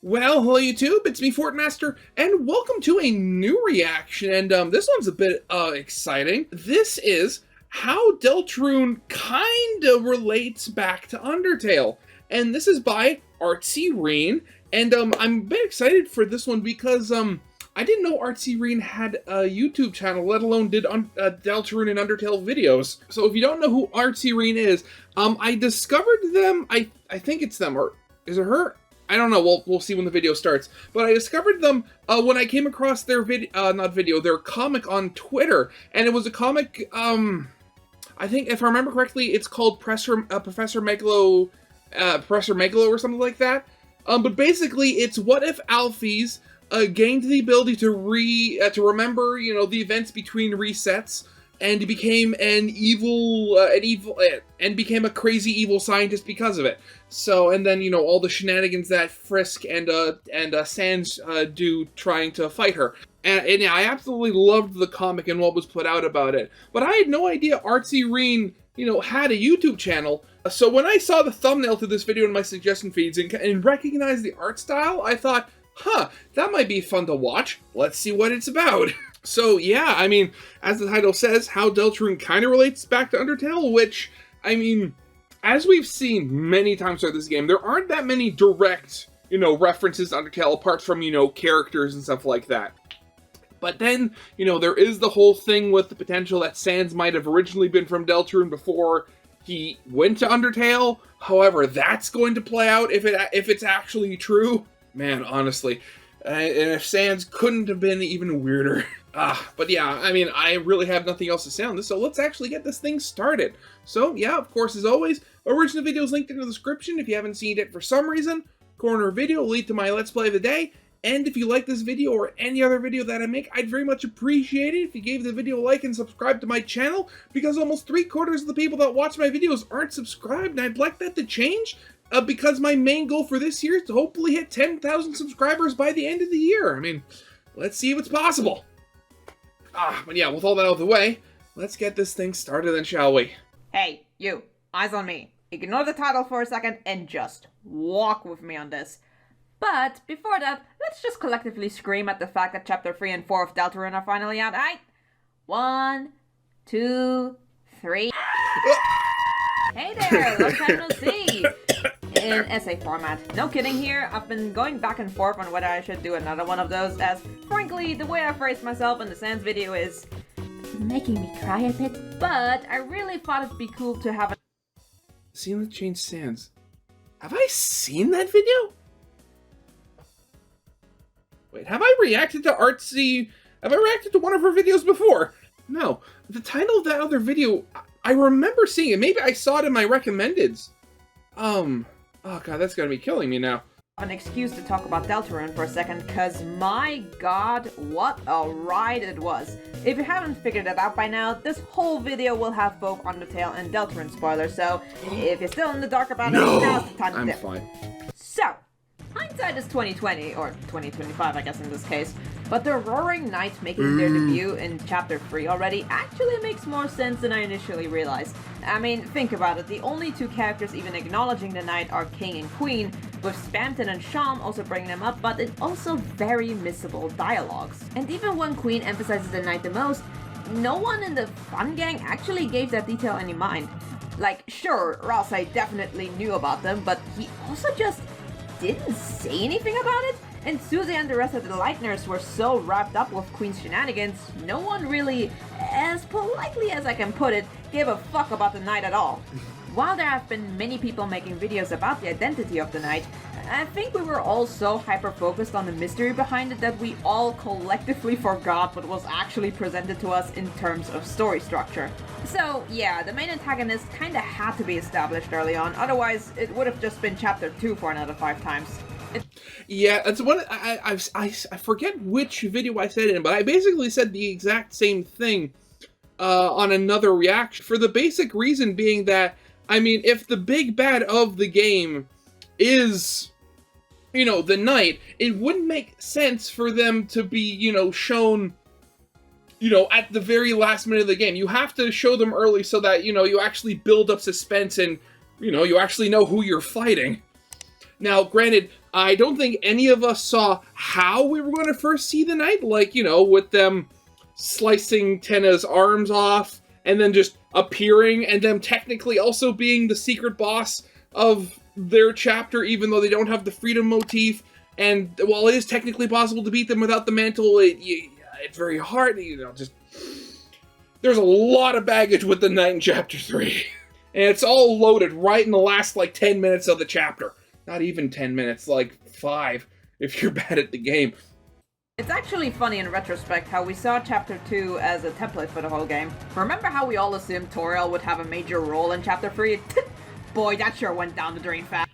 Well, hello YouTube, it's me Fortmaster, and welcome to a new reaction, and this one's a bit exciting. This is how Deltarune kinda relates back to Undertale, and this is by artsyrean, and I'm a bit excited for this one because I didn't know artsyrean had a YouTube channel, let alone did Deltarune and Undertale videos. So if you don't know who artsyrean is, I discovered them, I think it's them, or is it her? I don't know, we'll see when the video starts. But I discovered them when I came across their their comic on Twitter. And it was a comic, I think, if I remember correctly, it's called Professor Megalo or something like that. But basically, it's what if Alphys gained the ability to remember, you know, the events between resets, and became and became a crazy evil scientist because of it. So, and then, you know, all the shenanigans that Frisk and Sans do trying to fight her. And I absolutely loved the comic and what was put out about it. But I had no idea artsyrean, you know, had a YouTube channel. So when I saw the thumbnail to this video in my suggestion feeds and recognized the art style, I thought, huh, that might be fun to watch. Let's see what it's about. So yeah, I mean, as the title says, how Deltarune kind of relates back to Undertale, which, I mean, as we've seen many times throughout this game, there aren't that many direct, you know, references to Undertale apart from, you know, characters and stuff like that. But then, you know, there is the whole thing with the potential that Sans might have originally been from Deltarune before he went to Undertale. However, that's going to play out if it's actually true. Man, honestly. And if Sans couldn't have been even weirder. But yeah, I mean, I really have nothing else to say on this, so let's actually get this thing started. So yeah, of course, as always, original video is linked in the description if you haven't seen it for some reason. Corner video will lead to my Let's Play of the day. And if you like this video or any other video that I make, I'd very much appreciate it if you gave the video a like and subscribe to my channel, because almost 3/4 of the people that watch my videos aren't subscribed, and I'd like that to change. Because my main goal for this year is to hopefully hit 10,000 subscribers by the end of the year. I mean, let's see if it's possible. But yeah, with all that out of the way, let's get this thing started then, shall we? Hey, you. Eyes on me. Ignore the title for a second and just walk with me on this. But before that, let's just collectively scream at the fact that Chapter 3 and 4 of Deltarune are finally out. Aight? 1, 2, 3. Hey there, long time no see. In essay format. No kidding here, I've been going back and forth on whether I should do another one of those, as frankly, the way I phrased myself in the Sans video is making me cry a bit, but I really thought it'd be cool to have a Seen the change Sans. Have I seen that video? Wait, have I reacted to have I reacted to one of her videos before? No. The title of that other video, I remember seeing it. Maybe I saw it in my recommendeds. Oh god, that's gonna be killing me now. An excuse to talk about Deltarune for a second, cause my god, what a ride it was. If you haven't figured it out by now, this whole video will have both Undertale and Deltarune spoilers, so if you're still in the dark about it, now's the time to dip. I'm fine. So, hindsight is 2020, or 2025 I guess in this case, but the Roaring Knights making their debut in Chapter 3 already actually makes more sense than I initially realized. I mean, think about it, the only two characters even acknowledging the Knight are King and Queen, with Spamton and Sham also bringing them up, but it's also very missable dialogues. And even when Queen emphasizes the Knight the most, no one in the Fun Gang actually gave that detail any mind. Like, sure, Ralsei definitely knew about them, but he also just didn't say anything about it, and Susie and the rest of the Lightners were so wrapped up with Queen's shenanigans, no one really, as politely as I can put it, gave a fuck about the Knight at all. While there have been many people making videos about the identity of the Knight, I think we were all so hyper-focused on the mystery behind it that we all collectively forgot what was actually presented to us in terms of story structure. So yeah, the main antagonist kinda had to be established early on, otherwise it would have just been Chapter 2 for another 5 times. Yeah, that's what I forget which video I said it in, but I basically said the exact same thing on another reaction, for the basic reason being that, I mean, if the big bad of the game is, you know, the Knight, it wouldn't make sense for them to be, you know, shown, you know, at the very last minute of the game. You have to show them early so that, you know, you actually build up suspense and, you know, you actually know who you're fighting. Now, granted, I don't think any of us saw how we were going to first see the knight, like, you know, with them slicing Tenna's arms off, and then just appearing, and them technically also being the secret boss of their chapter, even though they don't have the freedom motif. And while it is technically possible to beat them without the mantle, it's very hard, you know, just... There's a lot of baggage with the knight in Chapter 3. And it's all loaded right in the last, like, 10 minutes of the chapter. Not even 10 minutes, like 5, if you're bad at the game. It's actually funny in retrospect how we saw Chapter 2 as a template for the whole game. Remember how we all assumed Toriel would have a major role in Chapter 3? Boy, that sure went down the drain fast.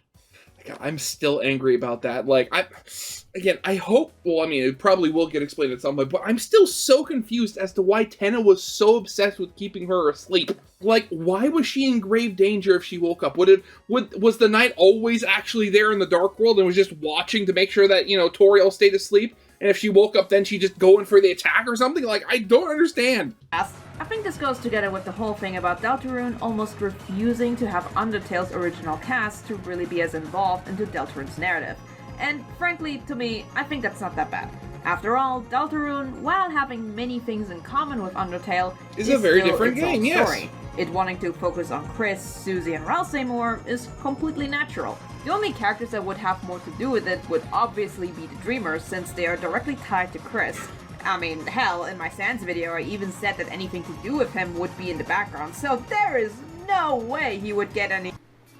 I'm still angry about that. Like, I hope, well, I mean, it probably will get explained at some point, but I'm still so confused as to why Tenna was so obsessed with keeping her asleep. Like, why was she in grave danger if she woke up? Was the knight always actually there in the Dark World and was just watching to make sure that, you know, Toriel stayed asleep? And if she woke up, then she'd just go in for the attack or something? Like, I don't understand. I think this goes together with the whole thing about Deltarune almost refusing to have Undertale's original cast to really be as involved into Deltarune's narrative. And frankly, to me, I think that's not that bad. After all, Deltarune, while having many things in common with Undertale, is a very different game, yes. Story. It wanting to focus on Chris, Susie, and Ralsei more is completely natural. The only characters that would have more to do with it would obviously be the Dreamers, since they are directly tied to Chris. I mean, hell, in my Sans video I even said that anything to do with him would be in the background, so there is no way he would get any...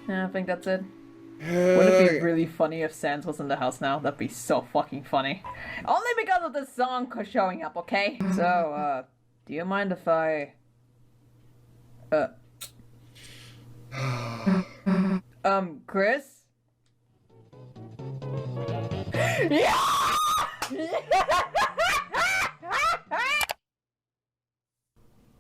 Yeah, I think that's it. Wouldn't it be really funny if Sans was in the house now? That'd be so fucking funny. Only because of this song showing up, okay? So, do you mind if I... Chris? Yeah!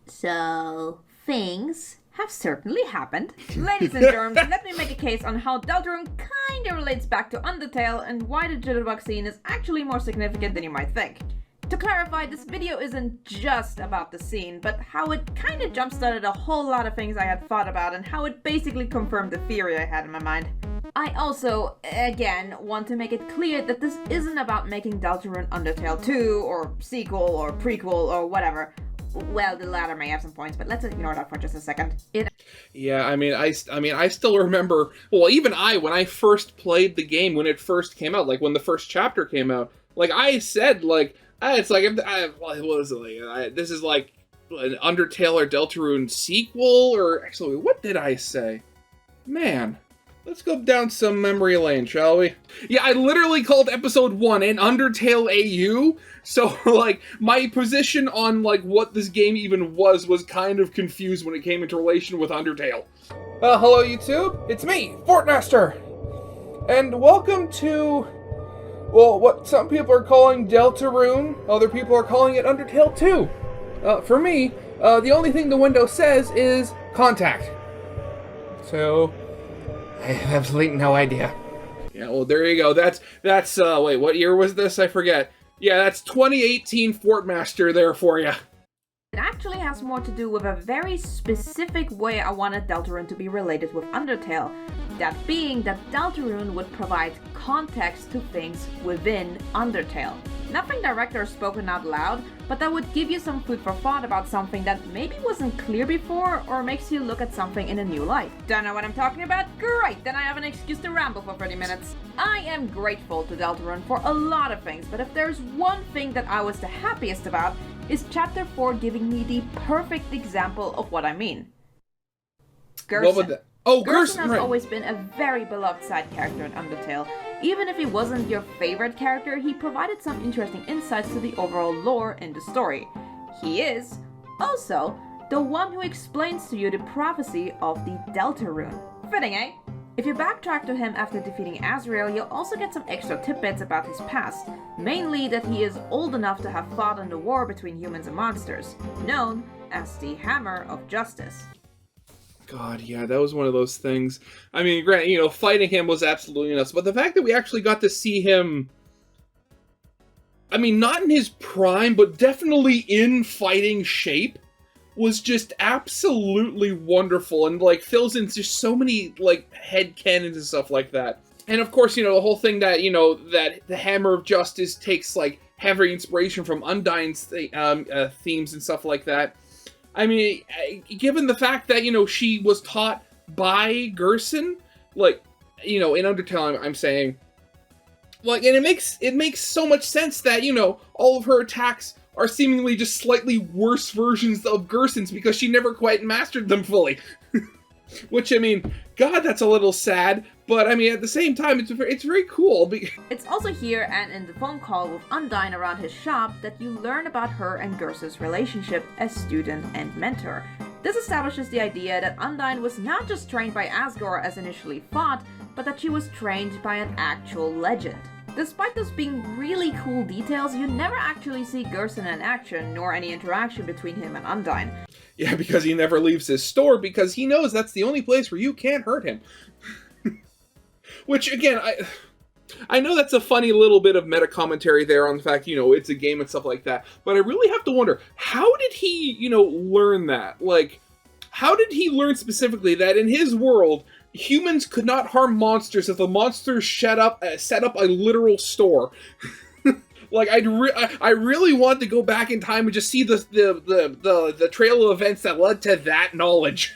So, things have certainly happened. Ladies and germs, let me make a case on how Deltarune kinda relates back to Undertale and why the jitterbug scene is actually more significant than you might think. To clarify, this video isn't just about the scene, but how it kinda jump-started a whole lot of things I had thought about and how it basically confirmed the theory I had in my mind. I also, again, want to make it clear that this isn't about making Deltarune Undertale 2, or sequel, or prequel, or whatever. Well, the latter may have some points, but let's ignore that for just a second. Yeah, I mean, I still remember, well, even when I first played the game, when it first came out, like, when the first chapter came out, like, I said, like, it's like, what was it, like, this is like an Undertale or Deltarune sequel, or, actually, what did I say? Man, let's go down some memory lane, shall we? Yeah, I literally called episode 1 an Undertale AU, so, like, my position on, like, what this game even was kind of confused when it came into relation with Undertale. Hello, YouTube, it's me, Fortmaster, and welcome to... well, what some people are calling Deltarune, other people are calling it Undertale 2. For me, the only thing the window says is contact. So, I have absolutely no idea. Yeah, well, there you go. That's wait, what year was this? I forget. Yeah, that's 2018 Fortmaster there for you. It actually has more to do with a very specific way I wanted Deltarune to be related with Undertale. That being that Deltarune would provide context to things within Undertale. Nothing direct or spoken out loud, but that would give you some food for thought about something that maybe wasn't clear before, or makes you look at something in a new light. Don't know what I'm talking about? Great, then I have an excuse to ramble for 30 minutes. I am grateful to Deltarune for a lot of things, but if there's one thing that I was the happiest about, is Chapter 4 giving me the perfect example of what I mean. Gerson. Gerson has always been a very beloved side character in Undertale. Even if he wasn't your favorite character, he provided some interesting insights to the overall lore in the story. He is, also, the one who explains to you the prophecy of the Deltarune. Fitting, eh? If you backtrack to him after defeating Azrael, you'll also get some extra tidbits about his past. Mainly that he is old enough to have fought in the war between humans and monsters, known as the Hammer of Justice. God, yeah, that was one of those things. I mean, granted, you know, fighting him was absolutely nuts, but the fact that we actually got to see him, I mean, not in his prime, but definitely in fighting shape, was just absolutely wonderful, and, like, fills in just so many, like, headcanons and stuff like that. And of course, the whole thing that, that the Hammer of Justice takes, like, heavy inspiration from Undyne's themes and stuff like that. I mean, given the fact that, she was taught by Gerson, like, in Undertale, I'm saying, like, and it makes so much sense that, all of her attacks are seemingly just slightly worse versions of Gerson's because she never quite mastered them fully. Which, I mean, God, that's a little sad, but I mean, at the same time, it's very cool. It's also here and in the phone call with Undyne around his shop that you learn about her and Gerson's relationship as student and mentor. This establishes the idea that Undyne was not just trained by Asgore as initially thought, but that she was trained by an actual legend. Despite those being really cool details, you never actually see Gerson in action, nor any interaction between him and Undyne. Yeah, because he never leaves his store, because he knows that's the only place where you can't hurt him. Which, again, I know that's a funny little bit of meta commentary there on the fact, it's a game and stuff like that, but I really have to wonder, how did he, learn that? Like, how did he learn specifically that in his world, humans could not harm monsters if the monsters set up a literal store? Like, I really want to go back in time and just see the trail of events that led to that knowledge.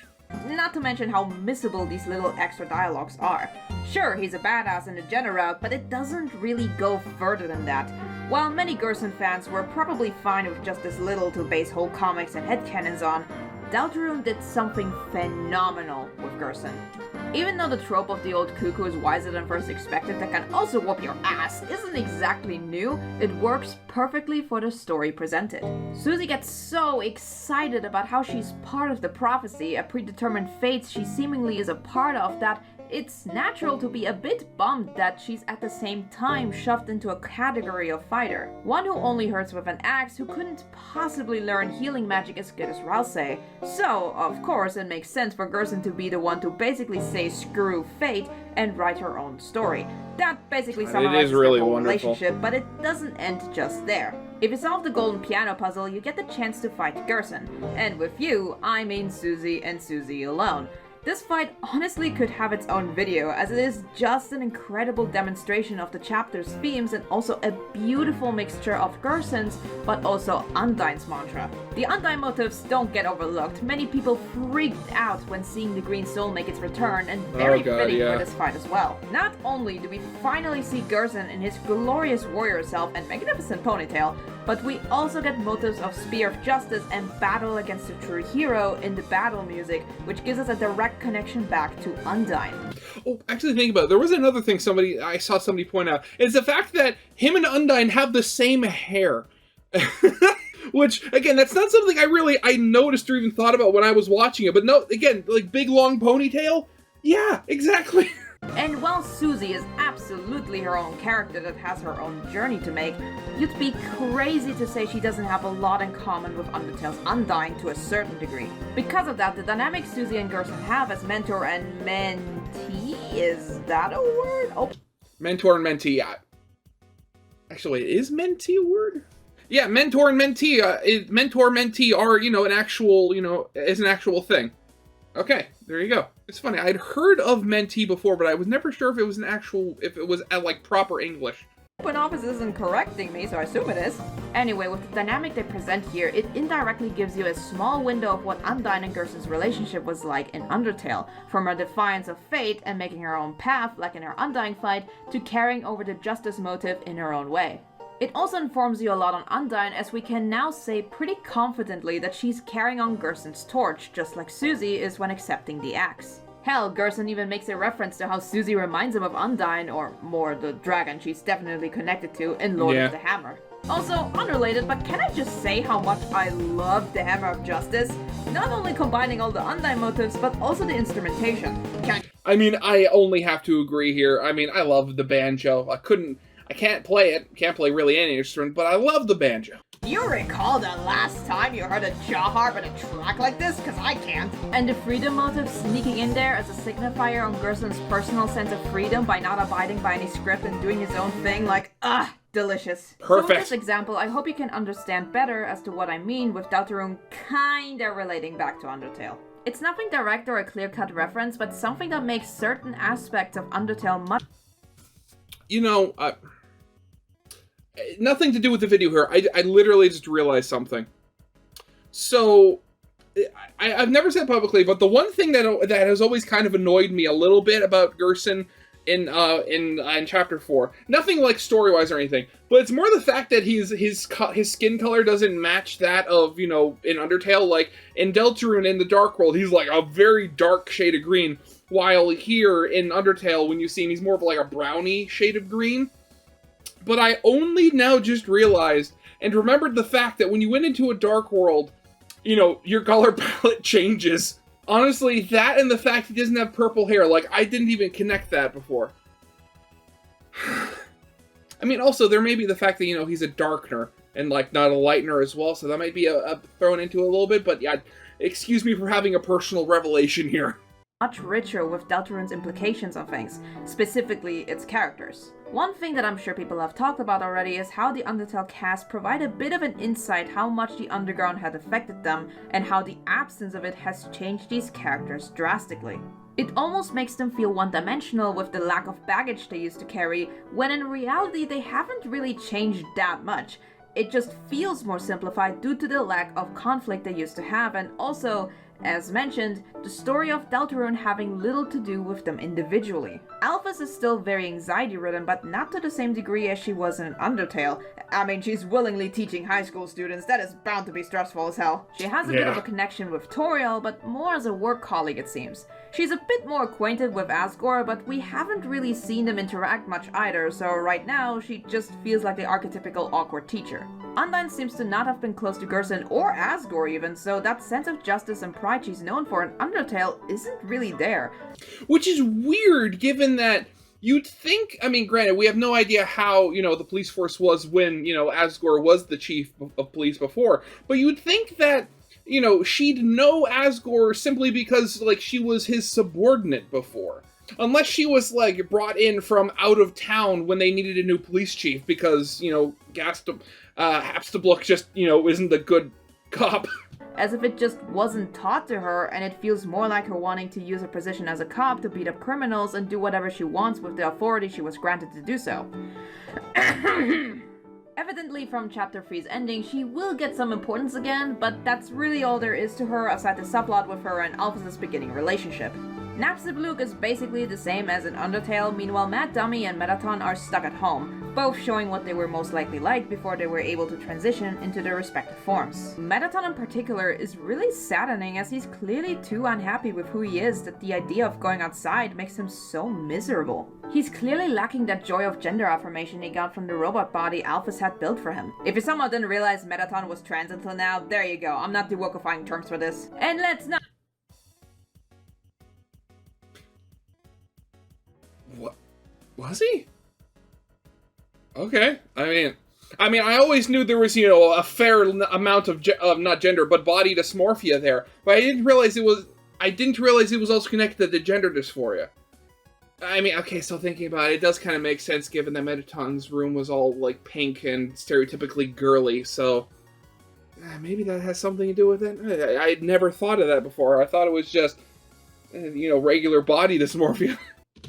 Not to mention how missable these little extra dialogues are. Sure, he's a badass in the genre, but it doesn't really go further than that. While many Gerson fans were probably fine with just this little to base whole comics and headcanons on, Deltarune did something phenomenal with Gerson. Even though the trope of the old cuckoo is wiser than first expected that can also whoop your ass isn't exactly new, it works perfectly for the story presented. Susie gets so excited about how she's part of the prophecy, a predetermined fate she seemingly is a part of, that it's natural to be a bit bummed that she's at the same time shoved into a category of fighter. One who only hurts with an axe, who couldn't possibly learn healing magic as good as Ralsei. So, of course, it makes sense for Gerson to be the one to basically say screw fate and write her own story. That basically summarizes their whole relationship, but it doesn't end just there. If you solve the golden piano puzzle, you get the chance to fight Gerson. And with you, I mean Susie and Susie alone. This fight honestly could have its own video, as it is just an incredible demonstration of the chapter's themes and also a beautiful mixture of Gerson's, but also Undyne's mantra. The Undyne motifs don't get overlooked. Many people freaked out when seeing the Green Soul make its return, and very fitting for this fight as well. Not only do we finally see Gerson in his glorious warrior self and magnificent ponytail, but we also get motifs of Spear of Justice and battle against the true hero in the battle music, which gives us a direct connection back to Undyne. Oh, actually think about it. There was another thing I saw somebody point out. It's the fact that him and Undyne have the same hair. Which, again, that's not something I noticed or even thought about when I was watching it. But no, again, like big long ponytail? Yeah, exactly. And while Susie is absolutely her own character that has her own journey to make, you'd be crazy to say she doesn't have a lot in common with Undertale's Undyne to a certain degree. Because of that, the dynamic Susie and Gerson have as mentor and mentee, is that a word? Oh. Mentor and mentee, yeah. Actually, is mentee a word? Yeah, mentor and mentee, mentor-mentee are, is an actual thing. Okay, there you go. It's funny, I'd heard of mentee before, but I was never sure if it was like proper English. Open Office isn't correcting me, so I assume it is. Anyway, with the dynamic they present here, it indirectly gives you a small window of what Undyne and Gerson's relationship was like in Undertale, from her defiance of fate and making her own path, like in her Undyne fight, to carrying over the justice motive in her own way. It also informs you a lot on Undyne, as we can now say pretty confidently that she's carrying on Gerson's torch, just like Susie is when accepting the axe. Hell, Gerson even makes a reference to how Susie reminds him of Undyne, or more, the dragon she's definitely connected to in Lord of the Hammer. Also, unrelated, but can I just say how much I love the Hammer of Justice? Not only combining all the Undyne motifs, but also the instrumentation. I mean, I only have to agree here. I mean, I love the banjo. I can't play it, can't play really any instrument, but I love the banjo. Do you recall the last time you heard a jaw harp in a track like this? Cause I can't. And the freedom motive sneaking in there as a signifier on Gerson's personal sense of freedom by not abiding by any script and doing his own thing, like, delicious. Perfect. So with this example, I hope you can understand better as to what I mean with Deltarune kinda relating back to Undertale. It's nothing direct or a clear-cut reference, but something that makes certain aspects of Undertale much... You know, nothing to do with the video here. I literally just realized something. So, I've never said publicly, but the one thing that has always kind of annoyed me a little bit about Gerson in chapter 4, nothing like story-wise or anything, but it's more the fact that his skin color doesn't match that of, you know, in Undertale. Like in Deltarune in the Dark World, he's like a very dark shade of green, while here in Undertale, when you see him, he's more of like a browny shade of green. But I only now just realized and remembered the fact that when you went into a dark world, you know, your color palette changes. Honestly, that and the fact he doesn't have purple hair, like, I didn't even connect that before. I mean, also, there may be the fact that, you know, he's a darkener, and, like, not a lightener as well, so that might be thrown into a little bit, but yeah, excuse me for having a personal revelation here. Much richer with Deltarune's implications on things, specifically its characters. One thing that I'm sure people have talked about already is how the Undertale cast provide a bit of an insight how much the underground had affected them, and how the absence of it has changed these characters drastically. It almost makes them feel one-dimensional with the lack of baggage they used to carry, when in reality they haven't really changed that much. It just feels more simplified due to the lack of conflict they used to have, and also, as mentioned, the story of Deltarune having little to do with them individually. Alphys is still very anxiety-ridden, but not to the same degree as she was in Undertale. I mean, she's willingly teaching high school students, that is bound to be stressful as hell. She has a bit of a connection with Toriel, but more as a work colleague it seems. She's a bit more acquainted with Asgore, but we haven't really seen them interact much either, so right now she just feels like the archetypical awkward teacher. Undyne seems to not have been close to Gerson or Asgore even, so that sense of justice and pride she's known for in Undertale isn't really there. Which is weird, given that you'd think, I mean, granted, we have no idea how, you know, the police force was when, you know, Asgore was the chief of police before, but you'd think that, you know, she'd know Asgore simply because, like, she was his subordinate before. Unless she was, like, brought in from out of town when they needed a new police chief because, you know, Hapstablook just, you know, isn't a good cop. As if it just wasn't taught to her, and it feels more like her wanting to use her position as a cop to beat up criminals and do whatever she wants with the authority she was granted to do so. Evidently from Chapter 3's ending, she will get some importance again, but that's really all there is to her aside the subplot with her and Alphys' beginning relationship. Hapstablook is basically the same as in Undertale, meanwhile Mad Dummy and Mettaton are stuck at home, both showing what they were most likely like before they were able to transition into their respective forms. Mettaton in particular is really saddening as he's clearly too unhappy with who he is that the idea of going outside makes him so miserable. He's clearly lacking that joy of gender affirmation he got from the robot body Alphys had built for him. If you somehow didn't realize Mettaton was trans until now, there you go, I'm not de-wokifying terms for this. And let's not— What? Was he? Okay. I mean, I always knew there was, you know, a fair amount of not gender, but body dysmorphia there. But I didn't realize it was also connected to gender dysphoria. I mean, okay, so thinking about it, it does kind of make sense given that Mettaton's room was all, like, pink and stereotypically girly, so maybe that has something to do with it. I'd never thought of that before. I thought it was just, you know, regular body dysmorphia.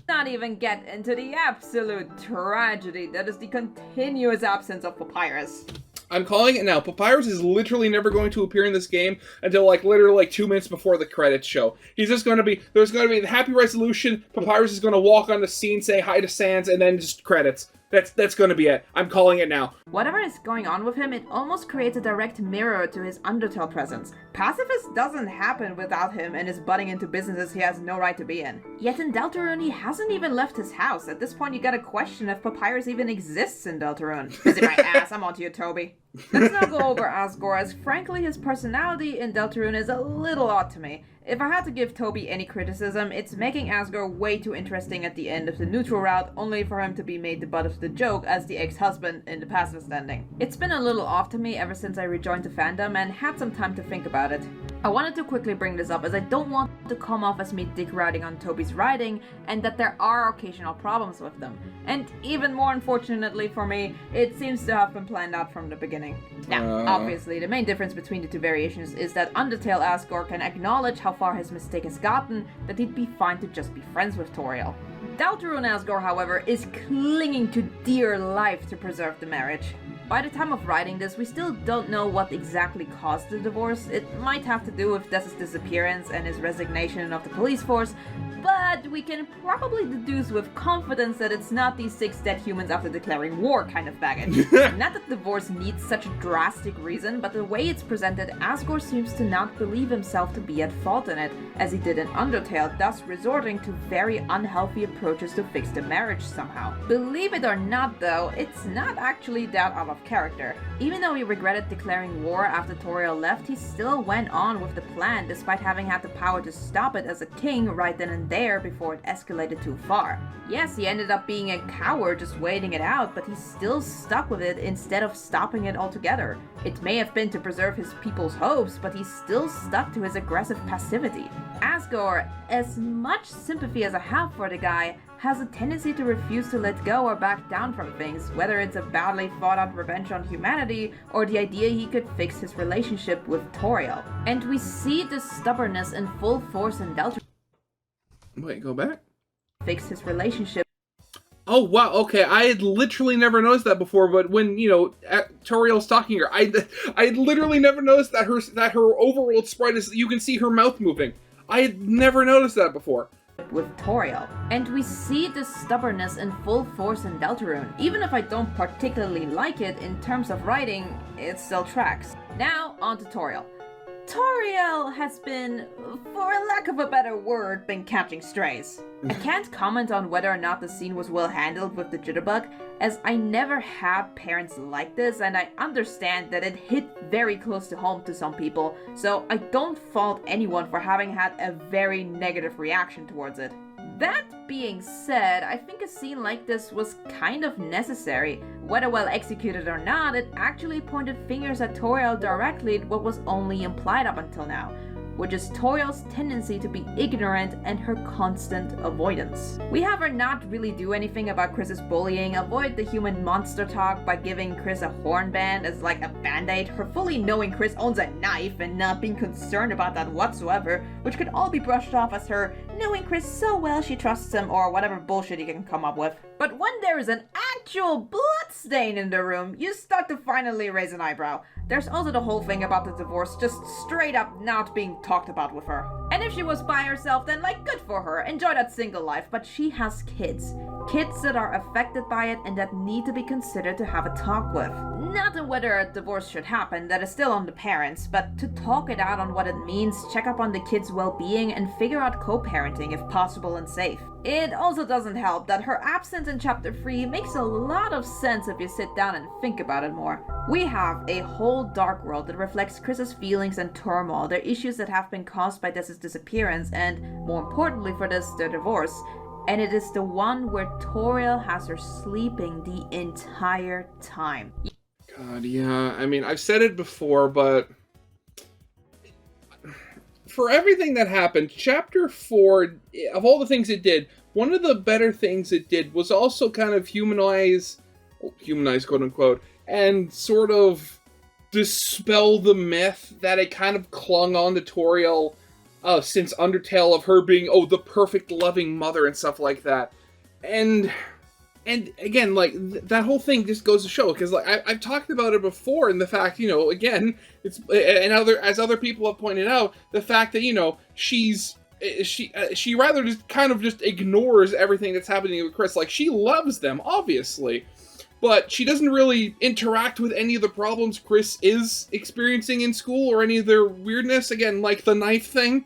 Not even get into the absolute tragedy that is the continuous absence of Papyrus. I'm calling it now. Papyrus is literally never going to appear in this game until, like, literally, like, 2 minutes before the credits show. He's just going to be, there's going to be the happy resolution, Papyrus is going to walk on the scene, say hi to Sans, and then just credits. That's going to be it. I'm calling it now. Whatever is going on with him, it almost creates a direct mirror to his Undertale presence. Pacifist doesn't happen without him and his butting into businesses he has no right to be in. Yet in Deltarune, he hasn't even left his house. At this point, you gotta question if Papyrus even exists in Deltarune. Visit my ass, I'm onto you, Toby. Let's now go over Asgore, as frankly his personality in Deltarune is a little odd to me. If I had to give Toby any criticism, it's making Asgore way too interesting at the end of the neutral route, only for him to be made the butt of the joke as the ex-husband in the pacifist ending. It's been a little off to me ever since I rejoined the fandom and had some time to think about it. I wanted to quickly bring this up as I don't want to come off as me dick-riding on Toby's writing, and that there are occasional problems with them. And even more unfortunately for me, it seems to have been planned out from the beginning. Now, obviously, the main difference between the two variations is that Undertale Asgore can acknowledge how far his mistake has gotten, that he'd be fine to just be friends with Toriel. Deltarune Asgore, however, is clinging to dear life to preserve the marriage. By the time of writing this, we still don't know what exactly caused the divorce. It might have to do with Des's disappearance and his resignation of the police force, but we can probably deduce with confidence that it's not these 6 dead humans after declaring war kind of baggage. Not that the divorce needs such a drastic reason, but the way it's presented, Asgore seems to not believe himself to be at fault in it, as he did in Undertale, thus resorting to very unhealthy approaches to fix the marriage somehow. Believe it or not though, it's not actually that out of character. Even though he regretted declaring war after Toriel left, he still went on with the plan despite having had the power to stop it as a king right then and there before it escalated too far. Yes, he ended up being a coward just waiting it out, but he still stuck with it instead of stopping it altogether. It may have been to preserve his people's hopes, but he still stuck to his aggressive passivity. Asgore, as much sympathy as I have for the guy, has a tendency to refuse to let go or back down from things, whether it's a badly thought out revenge on humanity or the idea he could fix his relationship with Toriel. And we see this stubbornness in full force in Deltarune. Wait, go back? Fix his relationship. Oh, wow, okay, I had literally never noticed that before, but when, Toriel's talking to her, I had literally never noticed that her overworld sprite is, you can see her mouth moving. I had never noticed that before. With Toriel. And we see this stubbornness in full force in Deltarune. Even if I don't particularly like it in terms of writing, it still tracks. Now, on to Toriel. Toriel has been, for a lack of a better word, been catching strays. I can't comment on whether or not the scene was well handled with the jitterbug, as I never had parents like this, and I understand that it hit very close to home to some people, so I don't fault anyone for having had a very negative reaction towards it. That being said, I think a scene like this was kind of necessary. Whether well executed or not, it actually pointed fingers at Toriel directly at what was only implied up until now, which is Toriel's tendency to be ignorant and her constant avoidance. We have her not really do anything about Chris's bullying, avoid the human monster talk by giving Chris a hornband as like a band-aid, her fully knowing Chris owns a knife and not being concerned about that whatsoever, which could all be brushed off as her knowing Chris so well she trusts him or whatever bullshit you can come up with. But when there is an actual blood stain in the room, you start to finally raise an eyebrow. There's also the whole thing about the divorce just straight up not being talked about with her. And if she was by herself, then like good for her, enjoy that single life, but she has kids. Kids that are affected by it and that need to be considered to have a talk with. Not on whether a divorce should happen, that is still on the parents, but to talk it out on what it means, check up on the kids' well-being and figure out co-parenting if possible and safe. It also doesn't help that her absence in chapter 3 makes a lot of sense if you sit down and think about it more. We have a whole dark world that reflects Chris's feelings and turmoil, their issues that have been caused by Des's disappearance, and, more importantly for this, their divorce. And it is the one where Toriel has her sleeping the entire time. God, yeah, I mean, I've said it before, but for everything that happened, Chapter 4, of all the things it did, one of the better things it did was also kind of humanize, quote-unquote, and sort of dispel the myth that it kind of clung on to Toriel since Undertale, of her being, the perfect loving mother and stuff like that. And again, like, that whole thing just goes to show, because like I've talked about it before, and the fact, again, it's, and as other people have pointed out, the fact that, she rather just kind of just ignores everything that's happening with Chris. Like, she loves them, obviously, but she doesn't really interact with any of the problems Chris is experiencing in school or any of their weirdness. Again, like the knife thing.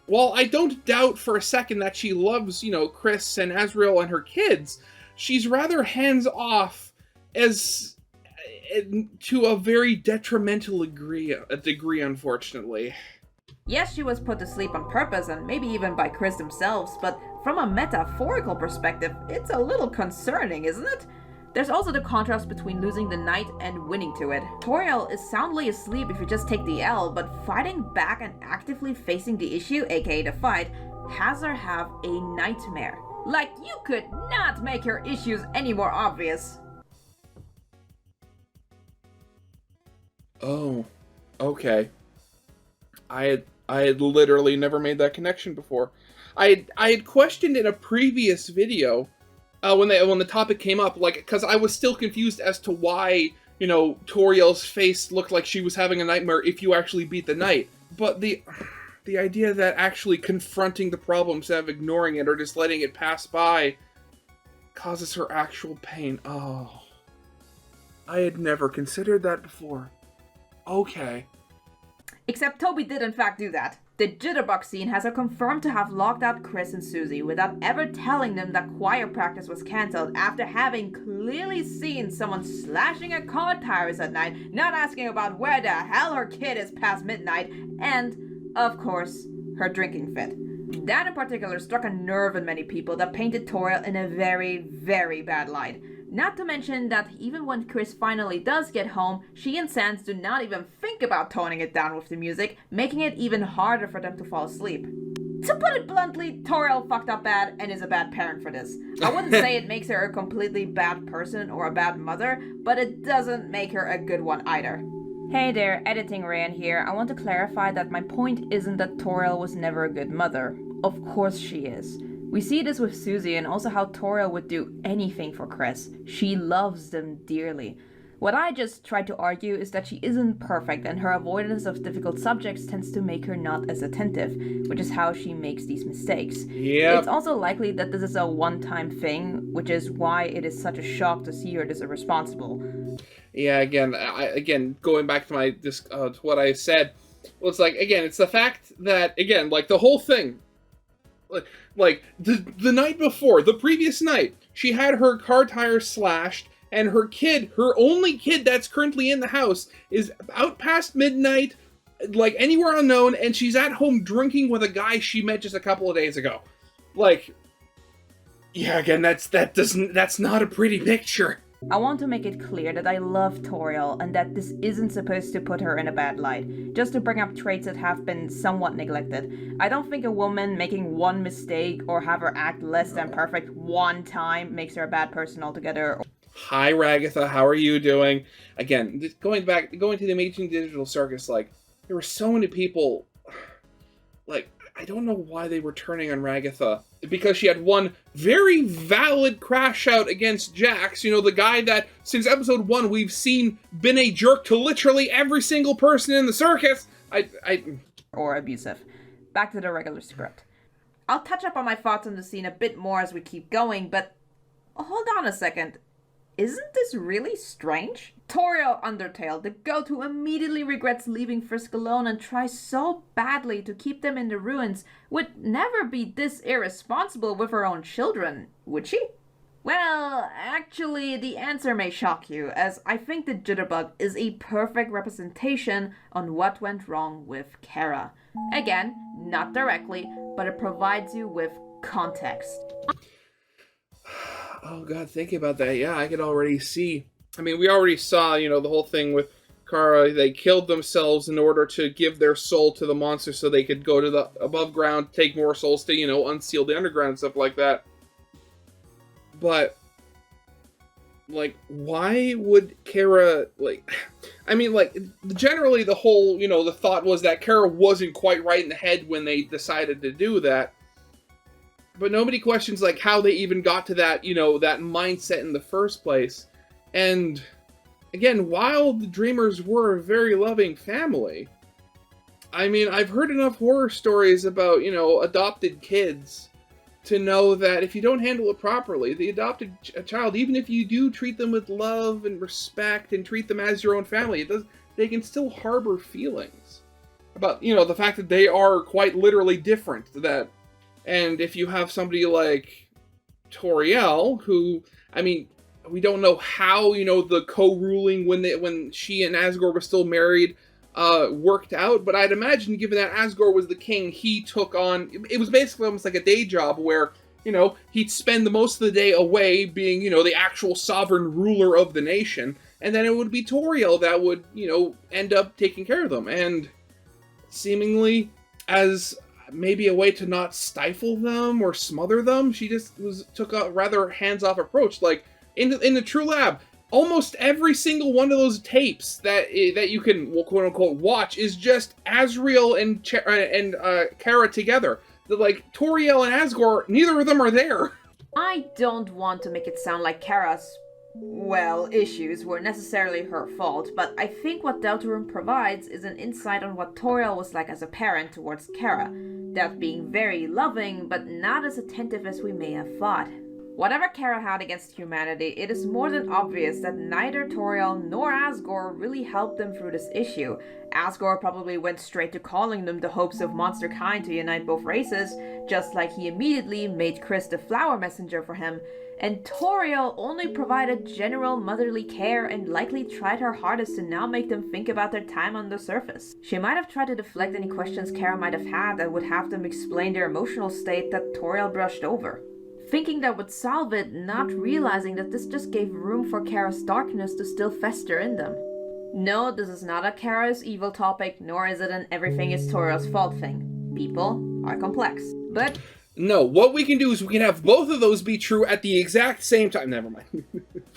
While I don't doubt for a second that she loves, Chris and Azrael and her kids, she's rather hands-off as to a very detrimental degree, unfortunately. Yes, she was put to sleep on purpose, and maybe even by Chris themselves, but from a metaphorical perspective, it's a little concerning, isn't it? There's also the contrast between losing the night and winning to it. Toriel is soundly asleep if you just take the L, but fighting back and actively facing the issue, aka the fight, has her have a nightmare. Like, you could not make her issues any more obvious. Oh, okay. I had literally never made that connection before. I had questioned in a previous video when the topic came up, like, because I was still confused as to why, you know, Toriel's face looked like she was having a nightmare if you actually beat the night. But the idea that actually confronting the problem instead of ignoring it or just letting it pass by causes her actual pain. Oh, I had never considered that before. Okay. Except Toby did in fact do that. The jitterbug scene has her confirmed to have locked out Chris and Susie without ever telling them that choir practice was cancelled after having clearly seen someone slashing at car tires at night, not asking about where the hell her kid is past midnight, and, of course, her drinking fit. That in particular struck a nerve in many people that painted Toriel in a very, very bad light. Not to mention that even when Chris finally does get home, she and Sans do not even think about toning it down with the music, making it even harder for them to fall asleep. To put it bluntly, Toriel fucked up bad and is a bad parent for this. I wouldn't say it makes her a completely bad person or a bad mother, but it doesn't make her a good one either. Hey there, Editing Ryan here. I want to clarify that my point isn't that Toriel was never a good mother. Of course she is. We see this with Susie and also how Toriel would do anything for Chris. She loves them dearly. What I just tried to argue is that she isn't perfect and her avoidance of difficult subjects tends to make her not as attentive, which is how she makes these mistakes. Yeah. It's also likely that this is a one-time thing, which is why it is such a shock to see her this irresponsible. Yeah, again, going back to to what I said, well, it's like, again, it's the fact that, again, like, the whole thing, like the night before, the previous night, she had her car tires slashed, and her kid, her only kid that's currently in the house, is out past midnight, like, anywhere unknown, and she's at home drinking with a guy she met just a couple of days ago. Like, yeah, again, that's not a pretty picture. I want to make it clear that I love Toriel and that this isn't supposed to put her in a bad light, just to bring up traits that have been somewhat neglected. I don't think a woman making one mistake or have her act less than perfect one time makes her a bad person altogether. Hi Ragatha, how are you doing? Again, going to the Amazing Digital Circus, like, there were so many people, like, I don't know why they were turning on Ragatha. Because she had one very valid crash out against Jax, you know, the guy that, since episode 1, we've seen been a jerk to literally every single person in the circus. Or abusive. Back to the regular script. I'll touch up on my thoughts on the scene a bit more as we keep going, but hold on a second. Isn't this really strange? Toriel Undertale, the goat who immediately regrets leaving Frisk alone and tries so badly to keep them in the ruins, would never be this irresponsible with her own children, would she? Well, actually, the answer may shock you, as I think the Jitterbug is a perfect representation on what went wrong with Kara. Again, not directly, but it provides you with context. Oh god, thinking about that, yeah, I could already see. I mean, we already saw, you know, the whole thing with Kara. They killed themselves in order to give their soul to the monster so they could go to the above ground, take more souls to, you know, unseal the underground and stuff like that. But, like, why would Kara, like, I mean, like, generally the whole, you know, the thought was that Kara wasn't quite right in the head when they decided to do that. But nobody questions, like, how they even got to that, you know, that mindset in the first place. And, again, while the Dreamers were a very loving family, I mean, I've heard enough horror stories about, you know, adopted kids to know that if you don't handle it properly, the adopted child, even if you do treat them with love and respect and treat them as your own family, they can still harbor feelings about, you know, the fact that they are quite literally different. And if you have somebody like Toriel, who, I mean, we don't know how, you know, the co-ruling when she and Asgore were still married worked out, but I'd imagine, given that Asgore was the king, he took on, it was basically almost like a day job where he'd spend the most of the day away being, the actual sovereign ruler of the nation, and then it would be Toriel that would, end up taking care of them. And seemingly, as maybe a way to not stifle them or smother them, she just took a rather hands-off approach. Like, in the True Lab, almost every single one of those tapes that you can, quote-unquote, watch is just Azrael and Kara together. Like, Toriel and Asgore, neither of them are there. I don't want to make it sound like Kara's, issues were necessarily her fault, but I think what Deltarune provides is an insight on what Toriel was like as a parent towards Kara, that being very loving, but not as attentive as we may have thought. Whatever Kara had against humanity, it is more than obvious that neither Toriel nor Asgore really helped them through this issue. Asgore probably went straight to calling them the hopes of monster kind to unite both races, just like he immediately made Chris the flower messenger for him. And Toriel only provided general motherly care and likely tried her hardest to now make them think about their time on the surface. She might have tried to deflect any questions Kara might have had that would have them explain their emotional state that Toriel brushed over. Thinking that would solve it, not realizing that this just gave room for Kara's darkness to still fester in them. No, this is not a Kara's evil topic, nor is it an everything is Toriel's fault thing. People are complex. But no, what we can do is we can have both of those be true at the exact same time. Never mind.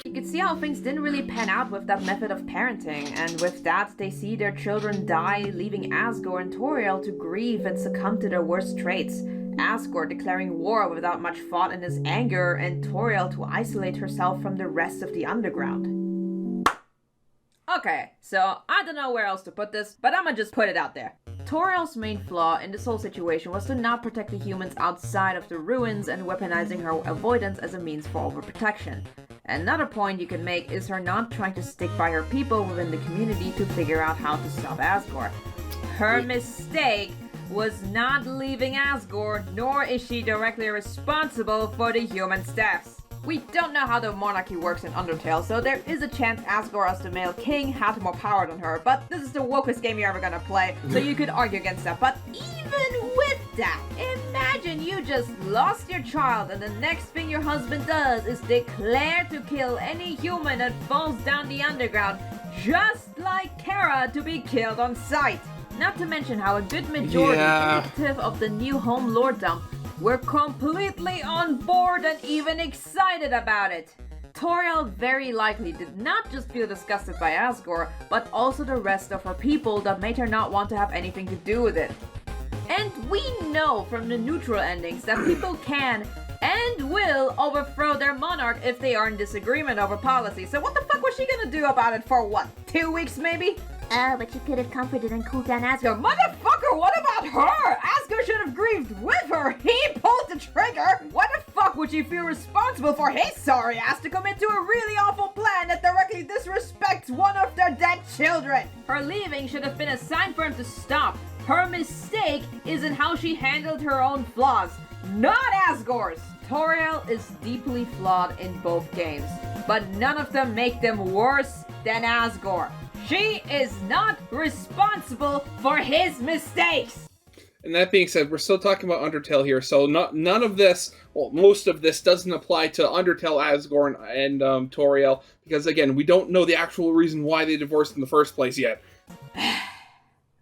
You can see how things didn't really pan out with that method of parenting, and with that, they see their children die, leaving Asgore and Toriel to grieve and succumb to their worst traits. Asgore declaring war without much thought in his anger, and Toriel to isolate herself from the rest of the underground. Okay, so I don't know where else to put this, but I'ma just put it out there. Toriel's main flaw in this whole situation was to not protect the humans outside of the ruins and weaponizing her avoidance as a means for overprotection. Another point you can make is her not trying to stick by her people within the community to figure out how to stop Asgore. Her mistake was not leaving Asgore, nor is she directly responsible for the humans' deaths. We don't know how the monarchy works in Undertale, so there is a chance Asgore as the male king had more power than her, but this is the wokest game you're ever gonna play, so you could argue against that. But even with that, imagine you just lost your child and the next thing your husband does is declare to kill any human that falls down the underground, just like Kara to be killed on sight. Not to mention how a good majority of the new home lord dump were completely on board and even excited about it. Toriel very likely did not just feel disgusted by Asgore, but also the rest of her people that made her not want to have anything to do with it. And we know from the neutral endings that people can and will overthrow their monarch if they are in disagreement over policy. So what the fuck was she gonna do about it for what, 2 weeks maybe? But she could have comforted and cooled down Asgore. Motherfucker, what about her? Asgore should have grieved with her. He pulled the trigger. Why the fuck would she feel responsible for his sorry ass to commit to a really awful plan that directly disrespects one of their dead children? Her leaving should have been a sign for him to stop. Her mistake is in how she handled her own flaws, not Asgore's. Toriel is deeply flawed in both games, but none of them make them worse than Asgore. She is not responsible for his mistakes! And that being said, we're still talking about Undertale here, so none of this, well, most of this doesn't apply to Undertale, Asgore, and Toriel, because again, we don't know the actual reason why they divorced in the first place yet.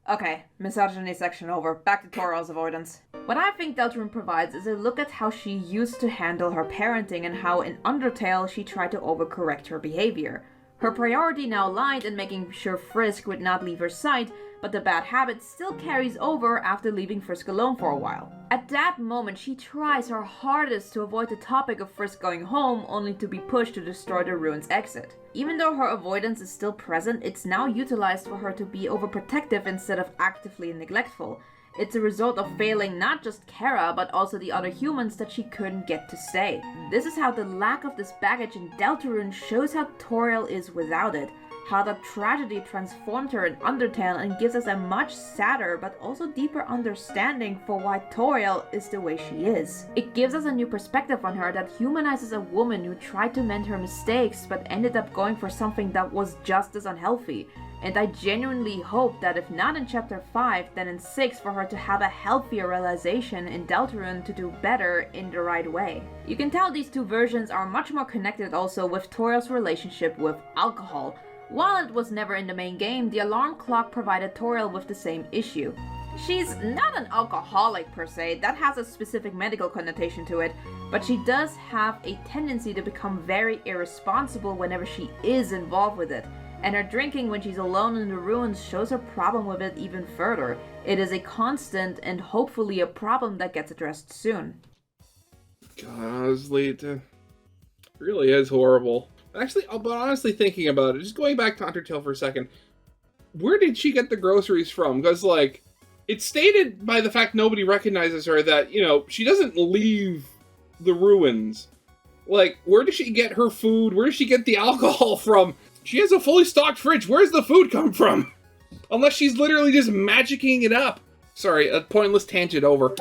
Okay, misogyny section over. Back to Toriel's avoidance. What I think Deltarune provides is a look at how she used to handle her parenting and how in Undertale she tried to overcorrect her behavior. Her priority now lied in making sure Frisk would not leave her sight, but the bad habit still carries over after leaving Frisk alone for a while. At that moment, she tries her hardest to avoid the topic of Frisk going home, only to be pushed to destroy the ruins exit. Even though her avoidance is still present, it's now utilized for her to be overprotective instead of actively neglectful. It's a result of failing not just Kara, but also the other humans that she couldn't get to stay. This is how the lack of this baggage in Deltarune shows how Toriel is without it, how that tragedy transformed her in Undertale and gives us a much sadder but also deeper understanding for why Toriel is the way she is. It gives us a new perspective on her that humanizes a woman who tried to mend her mistakes but ended up going for something that was just as unhealthy. and I genuinely hope that if not in Chapter 5, then in 6 for her to have a healthier realization in Deltarune to do better in the right way. You can tell these two versions are much more connected also with Toriel's relationship with alcohol. While it was never in the main game, the alarm clock provided Toriel with the same issue. She's not an alcoholic per se, that has a specific medical connotation to it, but she does have a tendency to become very irresponsible whenever she is involved with it. And her drinking when she's alone in the ruins shows her problem with it even further. It is a constant and hopefully a problem that gets addressed soon. God, honestly, it really is horrible. Actually, but honestly thinking about it, just going back to Undertale for a second, where did she get the groceries from? Because, like, it's stated by the fact nobody recognizes her that, you know, she doesn't leave the ruins. Like, where does she get her food? Where does she get the alcohol from? She has a fully stocked fridge. Where's the food come from? Unless she's literally just magicking it up. Sorry, a pointless tangent over.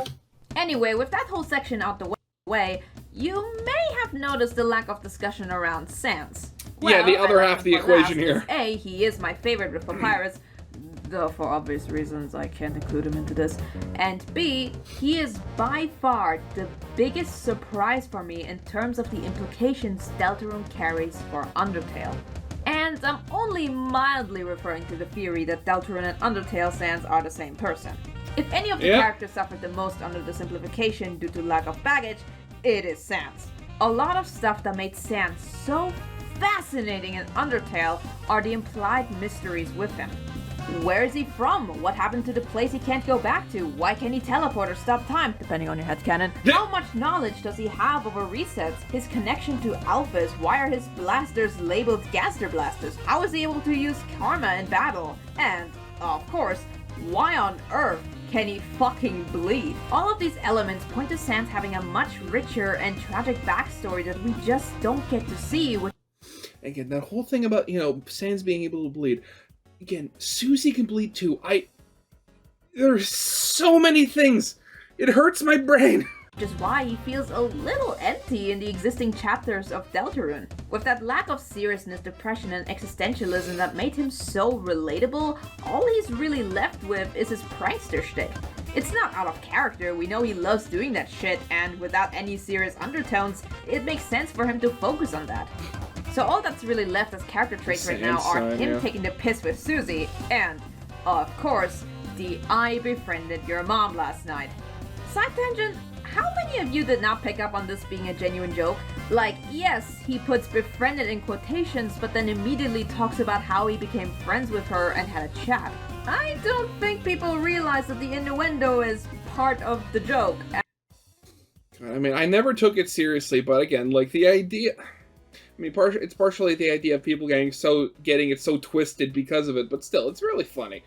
Anyway, with that whole section out the way, you may have noticed the lack of discussion around Sans. Well, yeah, the other half of the equation here. A, he is my favorite with Papyrus, though for obvious reasons I can't include him into this. And B, he is by far the biggest surprise for me in terms of the implications Deltarune carries for Undertale. And I'm only mildly referring to the theory that Deltarune and Undertale Sans are the same person. If any of the characters suffered the most under the simplification due to lack of baggage, it is Sans. A lot of stuff that made Sans so fascinating in Undertale are the implied mysteries with him. Where is he from? What happened to the place he can't go back to? Why can't he teleport or stop time, depending on your headcanon? How much knowledge does he have over resets? His connection to alphas? Why are his blasters labeled Gaster blasters? How is he able to use karma in battle? And, of course, why on earth can he fucking bleed? All of these elements point to Sans having a much richer and tragic backstory that we just don't get to see. Again, that whole thing about, you know, Sans being able to bleed. Again, Susie can bleed too. There's so many things. It hurts my brain. Which is why he feels a little empty in the existing chapters of Deltarune. With that lack of seriousness, depression, and existentialism that made him so relatable, all he's really left with is his prankster shtick. It's not out of character, we know he loves doing that shit, and without any serious undertones, it makes sense for him to focus on that. So all that's really left as character traits right now are him taking the piss with Susie, and, of course, the I befriended your mom last night. Side tangent, how many of you did not pick up on this being a genuine joke? Like, yes, he puts befriended in quotations, but then immediately talks about how he became friends with her and had a chat. I don't think people realize that the innuendo is part of the joke. I mean, I never took it seriously, but again, like, the idea... I mean, it's partially the idea of people getting it so twisted because of it, but still, it's really funny.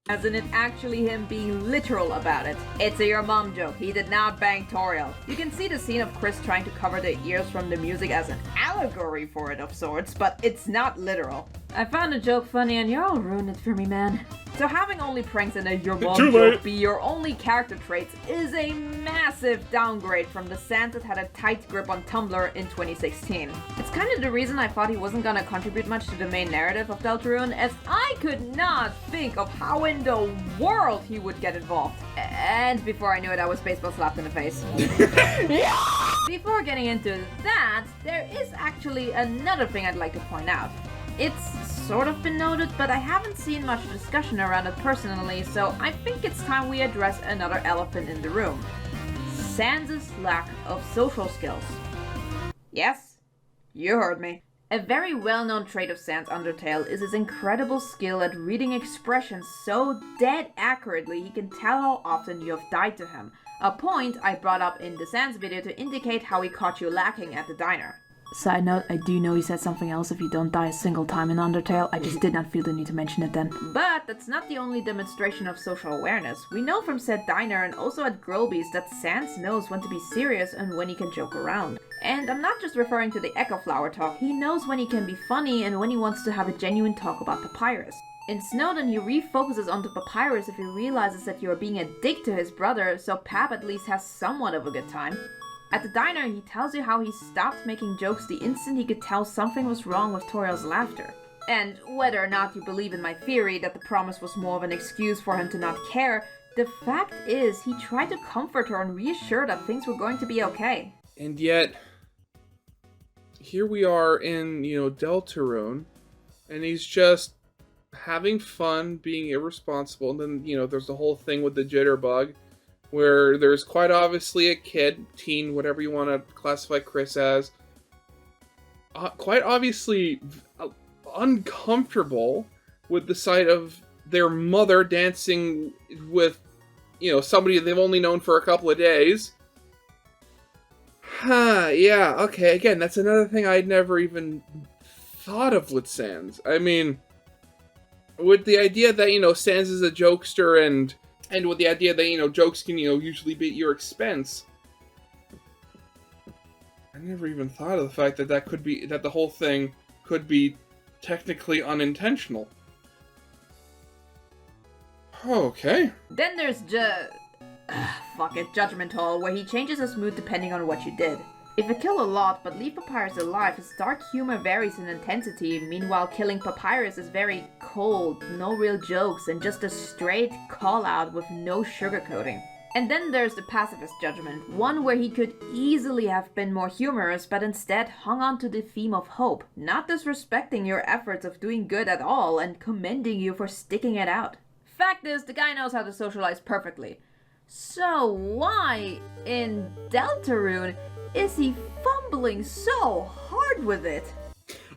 As in it actually him being literal about it. It's a your mom joke. He did not bang Toriel. You can see the scene of Chris trying to cover the ears from the music as an allegory for it of sorts, but it's not literal. I found a joke funny and you all ruined it for me, man. So having only pranks and a your mom joke be your only character traits is a massive downgrade from the Sans that had a tight grip on Tumblr in 2016. It's kind of the reason I thought he wasn't gonna contribute much to the main narrative of Deltarune, as I could not think of how in the world he would get involved. And before I knew it, I was baseball slapped in the face. Before getting into that, there is actually another thing I'd like to point out. It's sort of been noted, but I haven't seen much discussion around it personally, so I think it's time we address another elephant in the room. Sans' lack of social skills. Yes, you heard me. A very well-known trait of Sans Undertale is his incredible skill at reading expressions so dead accurately he can tell how often you have died to him. A point I brought up in the Sans video to indicate how he caught you lacking at the diner. Side note, I do know he said something else if you don't die a single time in Undertale, I just did not feel the need to mention it then. But that's not the only demonstration of social awareness. We know from said diner and also at Growby's that Sans knows when to be serious and when he can joke around. And I'm not just referring to the Echo Flower talk, he knows when he can be funny and when he wants to have a genuine talk about Papyrus. In Snowden, he refocuses onto Papyrus if he realizes that you're being a dick to his brother, so Pap at least has somewhat of a good time. At the diner, he tells you how he stopped making jokes the instant he could tell something was wrong with Toriel's laughter. And whether or not you believe in my theory that the promise was more of an excuse for him to not care, the fact is he tried to comfort her and reassure that things were going to be okay. And yet, here we are in, Deltarune, and he's just having fun, being irresponsible, and then, there's the whole thing with the jitterbug, where there's quite obviously a kid, teen, whatever you want to classify Chris as, quite obviously uncomfortable with the sight of their mother dancing with, somebody they've only known for a couple of days. Yeah, okay, again, that's another thing I'd never even thought of with Sans. I mean, with the idea that, Sans is a jokester and with the idea that, jokes can, usually be at your expense. I never even thought of the fact that that the whole thing could be technically unintentional. Okay. Then there's Judgment Hall, where he changes his mood depending on what you did. If you kill a lot but leave Papyrus alive, his dark humor varies in intensity, meanwhile killing Papyrus is very cold, no real jokes, and just a straight call-out with no sugarcoating. And then there's the pacifist judgment, one where he could easily have been more humorous, but instead hung on to the theme of hope, not disrespecting your efforts of doing good at all and commending you for sticking it out. Fact is, the guy knows how to socialize perfectly. So why, in Deltarune, is he fumbling so hard with it?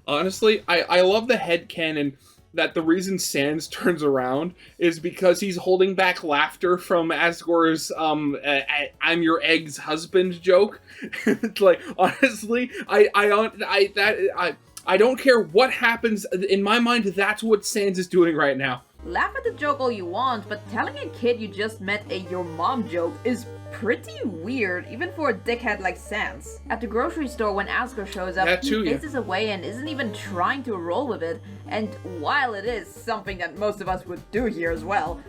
Honestly, I love the headcanon that the reason Sans turns around is because he's holding back laughter from Asgore's "I'm your egg's husband" joke. It's like, honestly, I don't care what happens. In my mind, that's what Sans is doing right now. Laugh at the joke all you want, but telling a kid you just met a your mom joke is pretty weird, even for a dickhead like Sans. At the grocery store when Asgore shows up, he faces away and isn't even trying to roll with it, and while it is something that most of us would do here as well,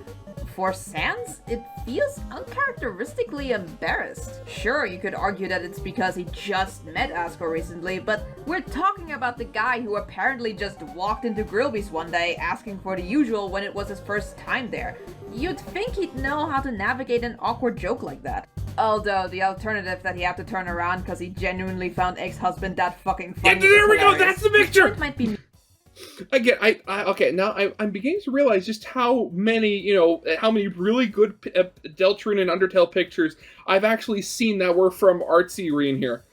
for Sans, it feels uncharacteristically embarrassed. Sure, you could argue that it's because he just met Asgore recently, but we're talking about the guy who apparently just walked into Grillby's one day asking for the usual when it was his first time there. You'd think he'd know how to navigate an awkward joke like that. Although, the alternative that he had to turn around because he genuinely found ex-husband that fucking funny. Yeah, there we go, that's the picture! It might be... Again, okay, now I'm beginning to realize just how many, how many really good Deltarune and Undertale pictures I've actually seen that were from artsyrean here.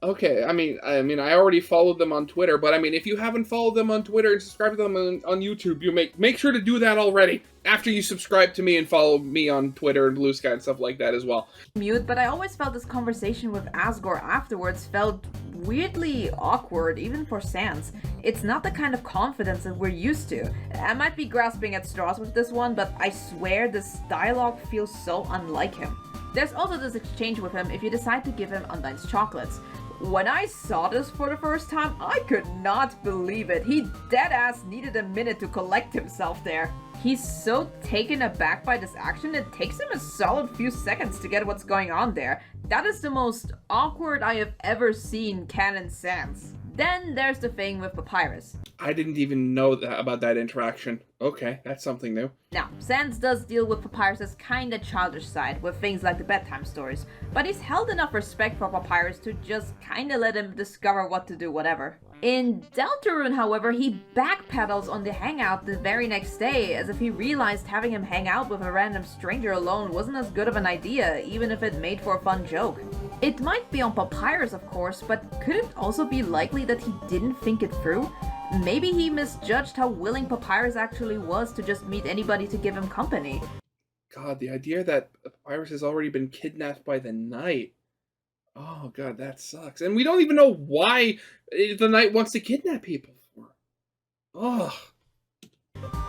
Okay, I mean, I already followed them on Twitter, but I mean, if you haven't followed them on Twitter and subscribed to them on YouTube, you make sure to do that already after you subscribe to me and follow me on Twitter and Blue Sky and stuff like that as well. But I always felt this conversation with Asgore afterwards felt weirdly awkward, even for Sans. It's not the kind of confidence that we're used to. I might be grasping at straws with this one, but I swear this dialogue feels so unlike him. There's also this exchange with him if you decide to give him Undine's chocolates. When I saw this for the first time, I could not believe it. He deadass needed a minute to collect himself there. He's so taken aback by this action, it takes him a solid few seconds to get what's going on there. That is the most awkward I have ever seen canon Sans. Then there's the thing with Papyrus. I didn't even know about that interaction. Okay, that's something new. Now, Sans does deal with Papyrus's kinda childish side with things like the bedtime stories, but he's held enough respect for Papyrus to just kinda let him discover what to do whatever. In Deltarune, however, he backpedals on the hangout the very next day, as if he realized having him hang out with a random stranger alone wasn't as good of an idea, even if it made for a fun joke. It might be on Papyrus, of course, but could it also be likely that he didn't think it through? Maybe he misjudged how willing Papyrus actually was to just meet anybody to give him company. God, the idea that Papyrus has already been kidnapped by the Knight. Oh god, that sucks. And we don't even know why the Knight wants to kidnap people for. Ugh.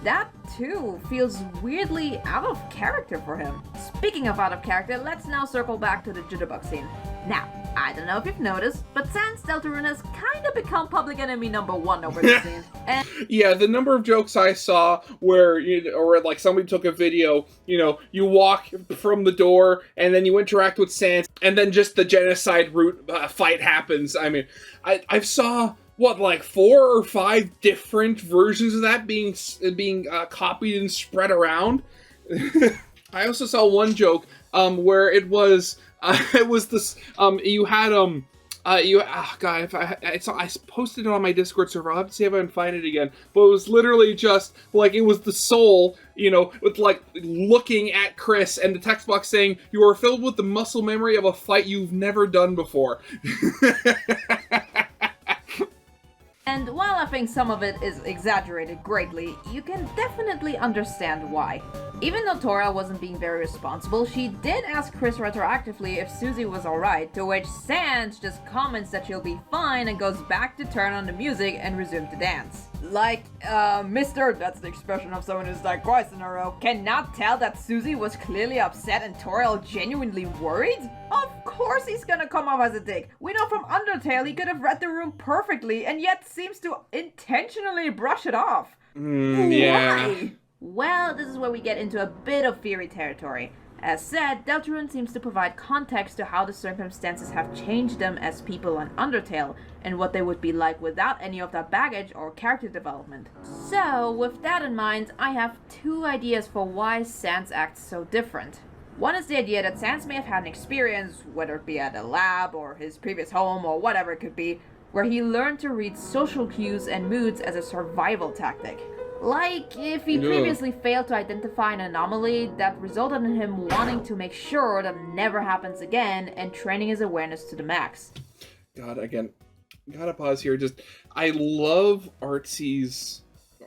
That, too, feels weirdly out of character for him. Speaking of out of character, let's now circle back to the jitterbug scene. Now, I don't know if you've noticed, but Sans Deltarune has kind of become public enemy #1 over this scene. And yeah, the number of jokes I saw where, or like somebody took a video, you walk from the door and then you interact with Sans and then just the genocide route fight happens. I mean, I've saw what, like 4 or 5 different versions of that being copied and spread around. I also saw one joke where it was this you had God, if I posted it on my Discord server. I'll have to see if I can find it again. But it was literally just like, it was the soul, you know, with like looking at Chris and the text box saying, "You are filled with the muscle memory of a fight you've never done before." And while I think some of it is exaggerated greatly, you can definitely understand why. Even though Toriel wasn't being very responsible, she did ask Chris retroactively if Susie was alright, to which Sans just comments that she'll be fine and goes back to turn on the music and resume to dance. Like, Mister, that's the expression of someone who's died twice in a row, cannot tell that Susie was clearly upset and Toriel genuinely worried? Of course he's gonna come off as a dick. We know from Undertale he could have read the room perfectly and yet seems to intentionally brush it off. Yeah. Why? Well, this is where we get into a bit of theory territory. As said, Deltarune seems to provide context to how the circumstances have changed them as people on Undertale, and what they would be like without any of that baggage or character development. So, with that in mind, I have 2 ideas for why Sans acts so different. One is the idea that Sans may have had an experience, whether it be at a lab or his previous home or whatever it could be, where he learned to read social cues and moods as a survival tactic. Like, if he previously failed to identify an anomaly that resulted in him wanting to make sure that never happens again and training his awareness to the max. God, again, gotta pause here. Just, I love Artsy's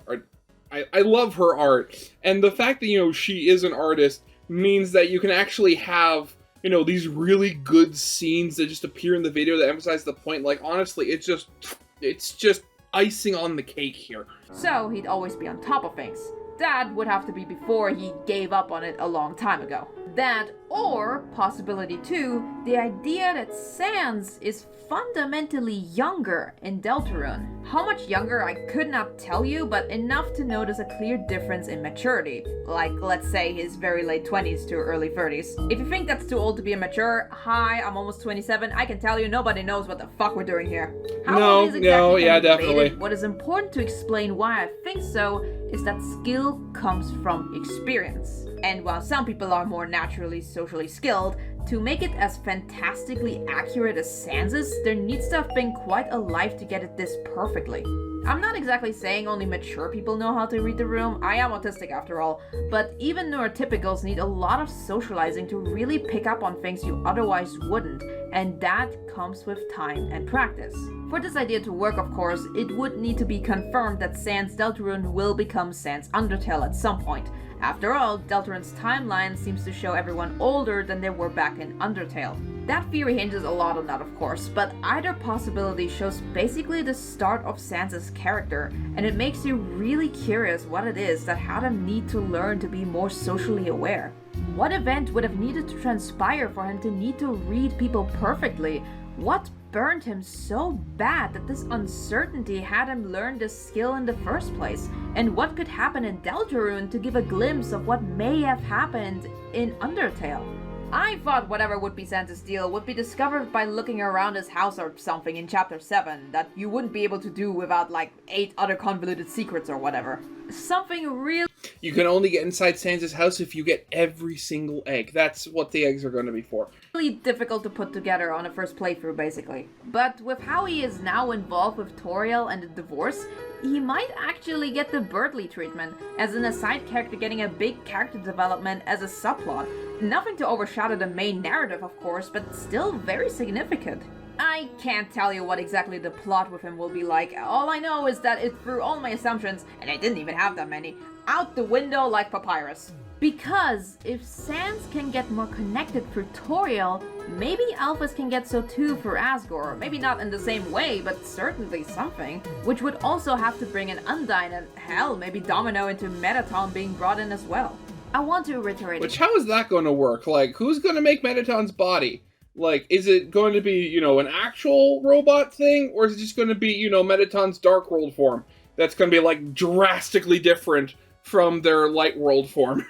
art. I love her art. And the fact that, you know, she is an artist means that you can actually have, you know, these really good scenes that just appear in the video that emphasize the point. Like, honestly, it's just icing on the cake here. So he'd always be on top of things. That would have to be before he gave up on it a long time ago. That, or possibility 2, the idea that Sans is fundamentally younger in Deltarune. How much younger I could not tell you, but enough to notice a clear difference in maturity. Like, let's say his very late 20s to early 30s. If you think that's too old to be immature, hi, I'm almost 27, I can tell you nobody knows what the fuck we're doing here. How old is exactly yeah, debated. definitely. What is important to explain why I think so is that skill comes from experience. And while some people are more naturally socially skilled, to make it as fantastically accurate as Sans is, there needs to have been quite a life to get it this perfectly. I'm not exactly saying only mature people know how to read the room, I am autistic after all, but even neurotypicals need a lot of socializing to really pick up on things you otherwise wouldn't, and that comes with time and practice. For this idea to work, of course, it would need to be confirmed that Sans Deltarune will become Sans Undertale at some point. After all, Deltarune's timeline seems to show everyone older than they were back in Undertale. That theory hinges a lot on that, of course, but either possibility shows basically the start of Sans's character, and it makes you really curious what it is that had him need to learn to be more socially aware. What event would have needed to transpire for him to need to read people perfectly? What burned him so bad that this uncertainty had him learn this skill in the first place? And what could happen in Deltarune to give a glimpse of what may have happened in Undertale? I thought whatever would be Sans's deal would be discovered by looking around his house or something in Chapter 7 that you wouldn't be able to do without like 8 other convoluted secrets or whatever. Something really... You can only get inside Sans's house if you get every single egg. That's what the eggs are going to be for. Really difficult to put together on a first playthrough, basically. But with how he is now involved with Toriel and the divorce, he might actually get the Birdley treatment, as in a side character getting a big character development as a subplot. Nothing to overshadow the main narrative, of course, but still very significant. I can't tell you what exactly the plot with him will be like. All I know is that it threw all my assumptions, and I didn't even have that many, out the window like papyrus. Because if Sans can get more connected through Toriel, maybe Alphys can get so too for Asgore. Maybe not in the same way, but certainly something. Which would also have to bring an Undyne and hell, maybe Domino into Mettaton being brought in as well. I want to reiterate... Which, how is that going to work? Like, who's going to make Mettaton's body? Like, is it going to be, you know, an actual robot thing? Or is it just going to be, you know, Mettaton's Dark World form? That's going to be, like, drastically different from their Light World form.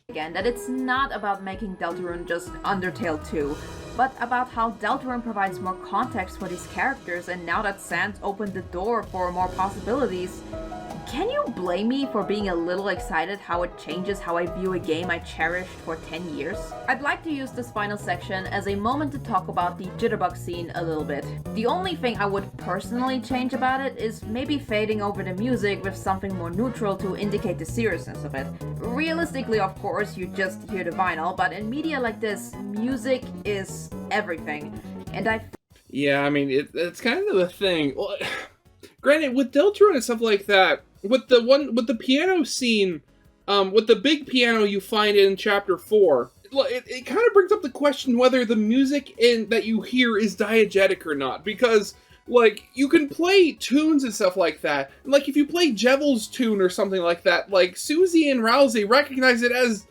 Again, that it's not about making Deltarune just Undertale 2. but about how Deltarune provides more context for these characters, and now that Sans opened the door for more possibilities, can you blame me for being a little excited how it changes how I view a game I cherished for 10 years? I'd like to use this final section as a moment to talk about the jitterbug scene a little bit. The only thing I would personally change about it is maybe fading over the music with something more neutral to indicate the seriousness of it. Realistically, of course, you just hear the vinyl, but in media like this, music is everything. And Yeah, I mean, it's kind of the thing. Well, granted, with Deltarune and stuff like that, with the piano scene, with the big piano you find in Chapter 4, it kind of brings up the question whether the music that you hear is diegetic or not, because, like, you can play tunes and stuff like that, like, if you play Jevils' tune or something like that, like, Susie and Rousey recognize it as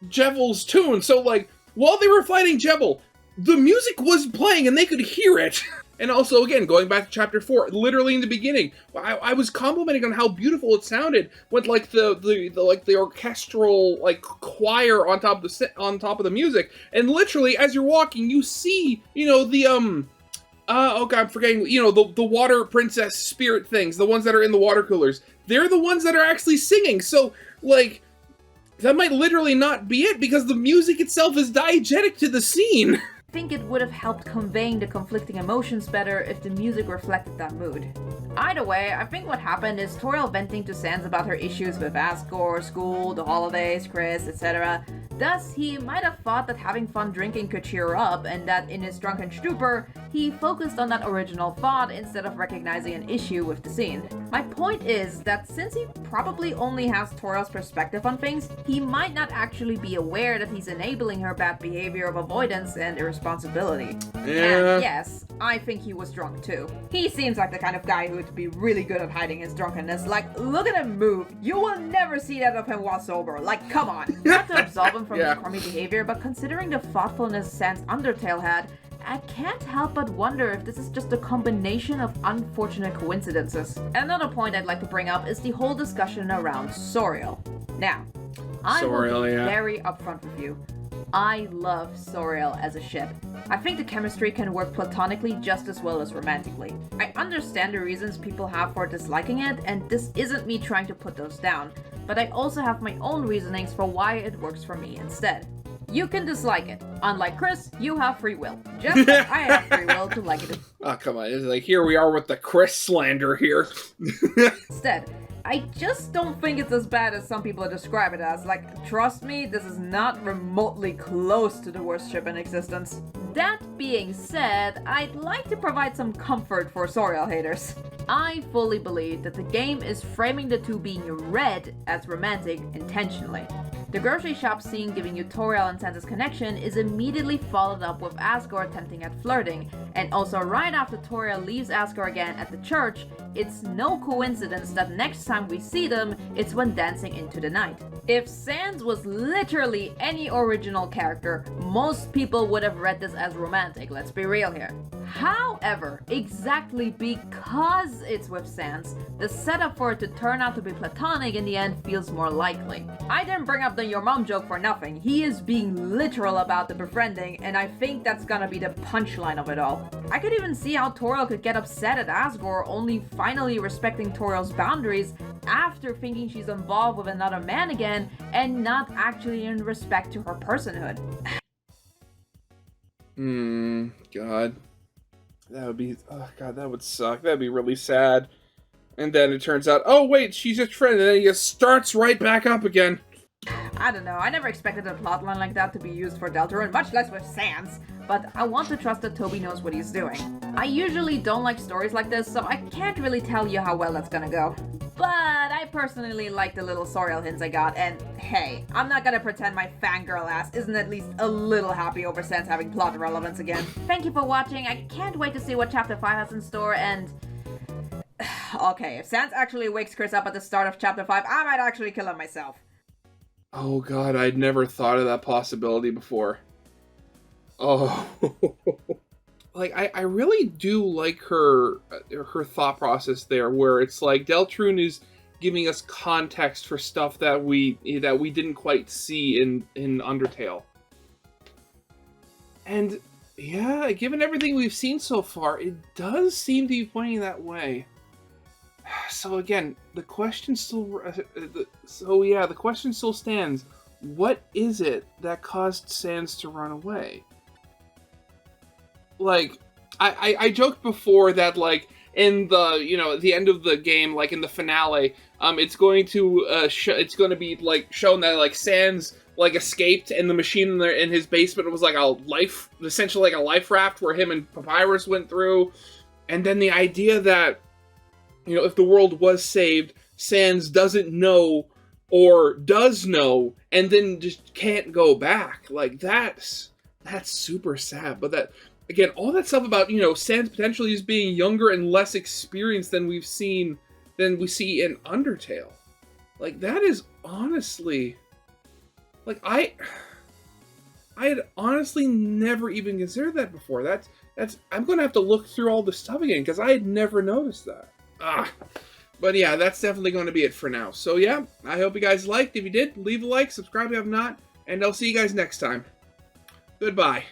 Jevils' tune, so, like, while they were fighting Jevil, the music was playing and they could hear it. And also, again, going back to Chapter 4, literally in the beginning, I was complimenting on how beautiful it sounded with, like, the orchestral, like, choir on top of the music. And literally, as you're walking, you see, you know, the oh god, I'm forgetting, you know, the water princess spirit things, the ones that are in the water coolers. They're the ones that are actually singing. So, like, that might literally not be it, because the music itself is diegetic to the scene. I think it would have helped conveying the conflicting emotions better if the music reflected that mood. Either way, I think what happened is Toriel venting to Sans about her issues with Asgore, school, the holidays, Chris, etc. Thus, he might have thought that having fun drinking could cheer her up, and that in his drunken stupor, he focused on that original thought instead of recognizing an issue with the scene. My point is that since he probably only has Toriel's perspective on things, he might not actually be aware that he's enabling her bad behavior of avoidance and irresponsibility. Yeah. And yes, I think he was drunk too. He seems like the kind of guy who would be really good at hiding his drunkenness. Like, look at him move. You will never see that of him while sober. Like, come on. Not to absolve him from his crummy behavior, but considering the thoughtfulness Sans Undertale had, I can't help but wonder if this is just a combination of unfortunate coincidences. Another point I'd like to bring up is the whole discussion around Soriel. Now, I will be very upfront with you. I love Soriel as a ship. I think the chemistry can work platonically just as well as romantically. I understand the reasons people have for disliking it, and this isn't me trying to put those down, but I also have my own reasonings for why it works for me instead. You can dislike it. Unlike Chris, you have free will. Just like I have free will to like it. Oh, come on. It's like, here we are with the Chris slander here. Instead, I just don't think it's as bad as some people describe it as. Like, trust me, this is not remotely close to the worst ship in existence. That being said, I'd like to provide some comfort for Soriel haters. I fully believe that the game is framing the two being read as romantic intentionally. The grocery shop scene giving you Toriel and Sansa's connection is immediately followed up with Asgore attempting at flirting, and also right after Toriel leaves Asgore again at the church, it's no coincidence that next time we see them, it's when dancing into the night. If Sans was literally any original character, most people would have read this as romantic, let's be real here. However, exactly because it's with Sans, the setup for it to turn out to be platonic in the end feels more likely. I didn't bring up the your mom joke for nothing. He is being literal about the befriending, and I think that's gonna be the punchline of it all. I could even see how Toriel could get upset at Asgore only finally respecting Toriel's boundaries after thinking she's involved with another man again and not actually in respect to her personhood. God. That would be, oh god, that would suck. That'd be really sad. And then it turns out, oh wait, she's just friend, and then he just starts right back up again. I don't know, I never expected a plotline like that to be used for Deltarune, much less with Sans, but I want to trust that Toby knows what he's doing. I usually don't like stories like this, so I can't really tell you how well that's gonna go. But I personally like the little Soriel hints I got, and hey, I'm not gonna pretend my fangirl ass isn't at least a little happy over Sans having plot relevance again. Thank you for watching, I can't wait to see what Chapter 5 has in store, and... okay, if Sans actually wakes Chris up at the start of Chapter 5, I might actually kill him myself. Oh god, I'd never thought of that possibility before. Oh... Like, I really do like her thought process there, where it's like Deltarune is giving us context for stuff that we didn't quite see in Undertale. And Yeah, given everything we've seen so far, it does seem to be pointing that way. So again, the question still... the question still stands. What is it that caused Sans to run away? Like, I joked before that, like, in the, the end of the game, like, in the finale, it's going to, it's going to be, like, shown that, like, Sans, like, escaped, and the machine in his basement was, like, essentially like a life raft where him and Papyrus went through, and then the idea that, if the world was saved, Sans doesn't know, or does know, and then just can't go back. Like, that's super sad, but that... Again, all that stuff about, Sans potentially as being younger and less experienced than we see in Undertale. Like, that is honestly... Like, I had honestly never even considered that before. That's I'm gonna have to look through all this stuff again, because I had never noticed that. But yeah, that's definitely going to be it for now. So yeah, I hope you guys liked. If you did, leave a like, subscribe if you have not, and I'll see you guys next time. Goodbye.